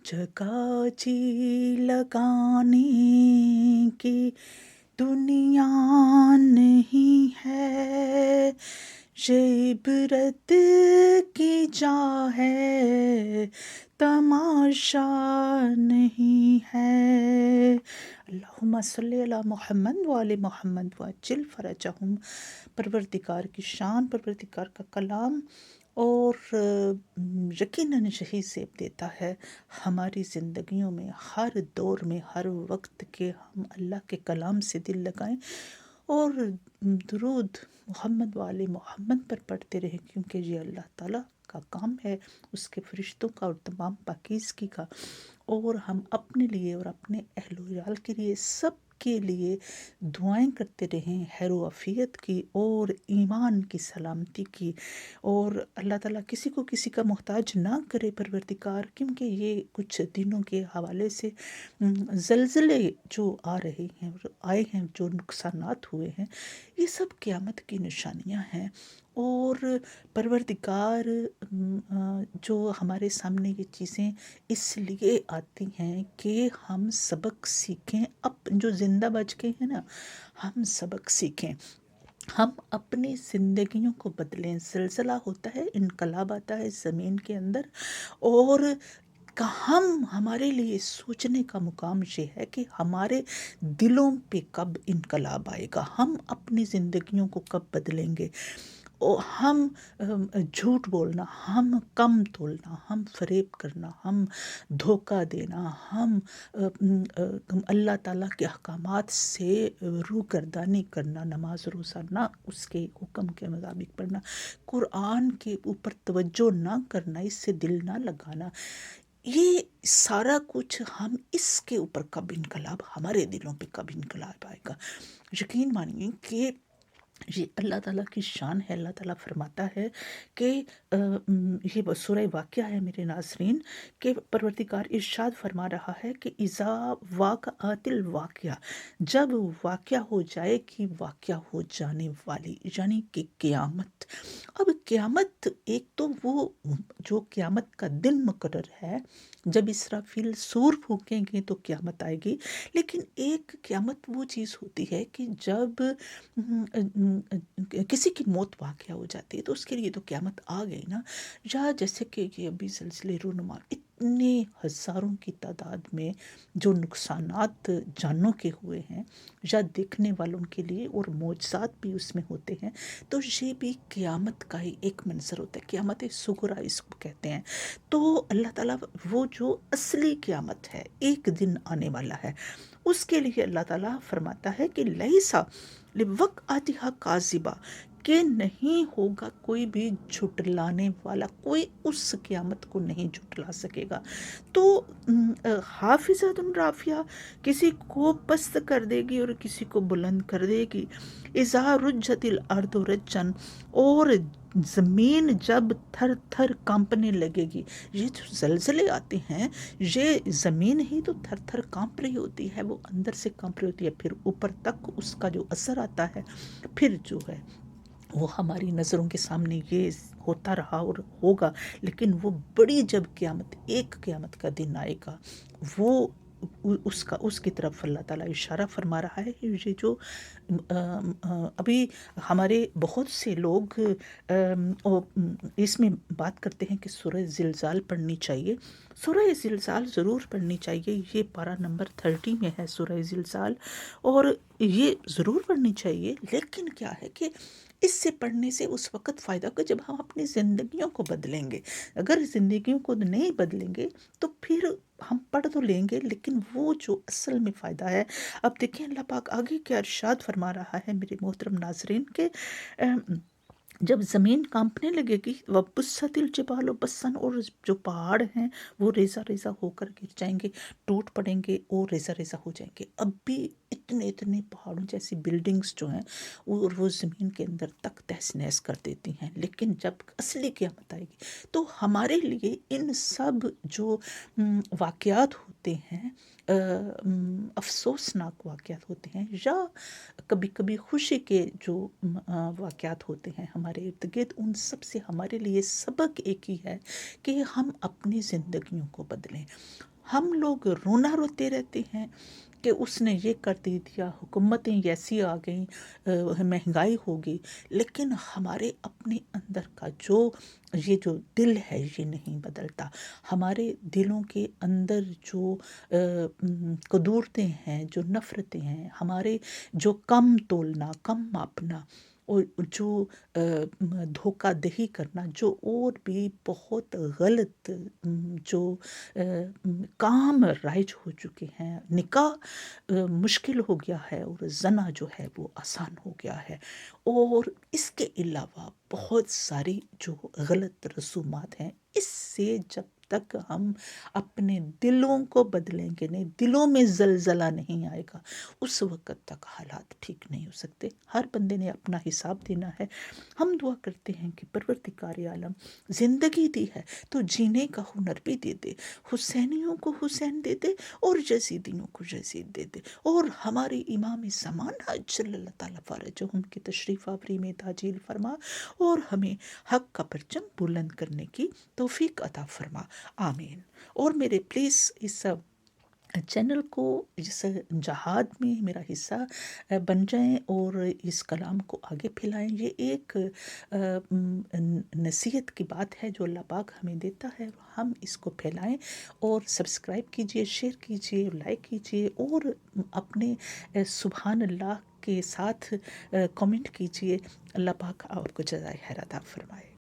जगह जी लगाने की दुनिया नहीं है, ये इबरत की जा है, तमाशा नहीं है। अल्लाहुम्मा सल्ली अला मुहम्मद व आले मुहम्मद वअज्जिल फरजहुम। परवरदिगार की शान, परवरदिगार का कलाम और यकीनन यही सेब देता है हमारी ज़िंदगियों में। हर दौर में, हर वक्त के हम अल्लाह के कलाम से दिल लगाएं और दुरूद मोहम्मद वाले मोहम्मद पर पढ़ते रहें, क्योंकि ये अल्लाह ताला का काम है, उसके फरिश्तों का और तमाम पाकीज़गी का। और हम अपने लिए और अपने अहल-ओ-याल के लिए, सब के लिए दुआएं करते रहें, खैर व आफियत की और ईमान की सलामती की। और अल्लाह ताला किसी को किसी का मोहताज ना करे परवरदिगार, क्योंकि ये कुछ दिनों के हवाले से ज़लज़ले जो आ रहे हैं और आए हैं, जो नुकसानात हुए हैं, ये सब क़यामत की निशानियां हैं। और परवरदिगार जो हमारे सामने ये चीज़ें इसलिए आती हैं कि हम सबक सीखें। अब जो ज़िंदा बच के हैं ना, हम सबक सीखें, हम अपनी ज़िंदगियों को बदलें। ज़लज़ला होता है, इनकलाब आता है ज़मीन के अंदर, और हम हमारे लिए सोचने का मुकाम ये है कि हमारे दिलों पे कब इनकलाब आएगा, हम अपनी ज़िंदगियों को कब बदलेंगे। और हम झूठ बोलना, हम कम तोलना, हम फ़रेब करना, हम धोखा देना, हम अल्लाह ताला के अहकामात से रूगर्दानी करना, नमाज रोज़ा ना उसके हुक्म के मुताबिक पढ़ना, कुरान के ऊपर तवज्जो ना करना, इससे दिल ना लगाना, ये सारा कुछ हम इसके ऊपर कब इनकलाब, हमारे दिलों पे कब इनकलाब आएगा। यकीन मानिए कि ये अल्लाह ताला की शान है। अल्लाह ताला फरमाता है कि ये सूरह वाक़िया है मेरे नाज़रीन, कि परवरदिगार इरशाद फरमा रहा है कि इज़ा वाक़अतिल वाक़िया, जब वाक़या हो जाए कि वाक़या हो जाने वाली, यानी कि क़यामत। अब क़यामत एक तो वो जो क़यामत का दिन मुकर्रर है, जब इसराफील सूर फूकेंगे तो क़यामत आएगी। लेकिन एक क़यामत वो चीज़ होती है कि जब किसी की मौत वाक़या हो जाती है, तो उसके लिए तो क़यामत आ गई ना। या जैसे कि ये अभी सिलसिले रूनुमा, इतने हज़ारों की तादाद में जो नुकसानात जानों के हुए हैं, या देखने वालों के लिए, और मौजज़ात भी उसमें होते हैं, तो ये भी क़यामत का ही एक मंज़र होता है। क़यामत सुग़रा इसको कहते हैं। तो अल्लाह ताला वो जो असली क़यामत है, एक दिन आने वाला है, उसके लिए अल्लाह ताला फरमाता है कि लैसा लिवक़अतिहा काज़िबा, कि नहीं होगा कोई भी झुटलाने वाला, कोई उस क़यामत को नहीं झुटला सकेगा। तो हाफ़िज़तुन राफ़िया, किसी को पस्त कर देगी और किसी को बुलंद कर देगी। इज़ा रुज्जतिल अर्दु रज्जन, और ज़मीन जब थर थर कांपने लगेगी। ये जो ज़लज़ले आते हैं, ये ज़मीन ही तो थर थर कांप रही होती है, वो अंदर से कांप रही होती है, फिर ऊपर तक उसका जो असर आता है, फिर जो है वो हमारी नज़रों के सामने ये होता रहा और होगा। लेकिन वो बड़ी जब क़यामत, एक क़यामत का दिन आएगा, वो उसका, उसकी तरफ अल्लाह ताला इशारा फरमा रहा है कि ये जो अभी हमारे बहुत से लोग इसमें बात करते हैं कि सूरह ज़िलज़ाल पढ़नी चाहिए। सूरह ज़िलज़ाल ज़रूर पढ़नी चाहिए, ये पारा नंबर 30 में है सूरह ज़िलज़ाल, और ये ज़रूर पढ़नी चाहिए। लेकिन क्या है कि इससे पढ़ने से उस वक़्त फ़ायदा होगा जब हम अपनी ज़िंदगियों को बदलेंगे। अगर ज़िंदगियों को नहीं बदलेंगे तो फिर हम पढ़ तो लेंगे, लेकिन वो जो असल में फ़ायदा है। अब देखें अल्लाह पाक आगे क्या इरशाद फरमा रहा है मेरे मोहतरम नाज़रीन के, जब ज़मीन कांपने लगेगी, वबुस्सतिल जिबालु बस्सन, और जो पहाड़ हैं वो रेज़ा रेज़ा होकर गिर जाएंगे, टूट पड़ेंगे और रेज़ा रेज़ा हो जाएंगे। अब भी इतने इतने पहाड़ों जैसी बिल्डिंग्स जो हैं वो ज़मीन के अंदर तक तहस नहस कर देती हैं। लेकिन जब असली क़यामत आएगी तो हमारे लिए इन सब जो वाक़यात होते हैं, अफ़सोसनाक वाक़यात होते हैं, या कभी कभी खुशी के जो वाक़यात होते हैं हमारे इर्द गिर्द, उन सब से हमारे लिए सबक एक ही है कि हम अपनी ज़िंदगियों को बदलें। ہم لوگ رونا روتے رہتے ہیں کہ اس نے یہ کر دیا، حکومتیں ایسی آ گئیں، مہنگائی ہوگی، لیکن ہمارے اپنے اندر کا یہ جو دل ہے یہ نہیں بدلتا. ہمارے دلوں کے اندر جو قدورتیں ہیں، جو نفرتیں ہیں، ہمارے جو کم تولنا، کم ماپنا، اور جو دھوکہ دہی کرنا، جو اور بھی بہت غلط جو کام رائج ہو چکے ہیں. نکاح مشکل ہو گیا ہے اور زنا جو ہے وہ آسان ہو گیا ہے، اور اس کے علاوہ بہت ساری جو غلط رسومات ہیں. اس سے جب تک ہم اپنے دلوں کو بدلیں گے نہیں، دلوں میں زلزلہ نہیں آئے گا، اس وقت تک حالات ٹھیک نہیں ہو سکتے. ہر بندے نے اپنا حساب دینا ہے. ہم دعا کرتے ہیں کہ پروردگار عالم زندگی دی ہے تو جینے کا ہنر بھی دے دے، حسینیوں کو حسین دے دے اور یزیدیوں کو یزید دے دے، اور ہمارے امام زمان عجل اللہ تعالیٰ فرجہم کی تشریف آوری میں تعجیل فرما، اور ہمیں حق کا پرچم بلند کرنے کی توفیق عطا فرما. آمین. اور میرے پلیز اس چینل کو اس جہاد میں میرا حصہ بن جائیں اور اس کلام کو آگے پھیلائیں. یہ ایک نصیحت کی بات ہے جو اللہ پاک ہمیں دیتا ہے، ہم اس کو پھیلائیں، اور سبسکرائب کیجئے، شیئر کیجئے، لائک کیجئے، اور اپنے سبحان اللہ کے ساتھ کامنٹ کیجئے. اللہ پاک آپ کو جزائے خیر عطا فرمائے.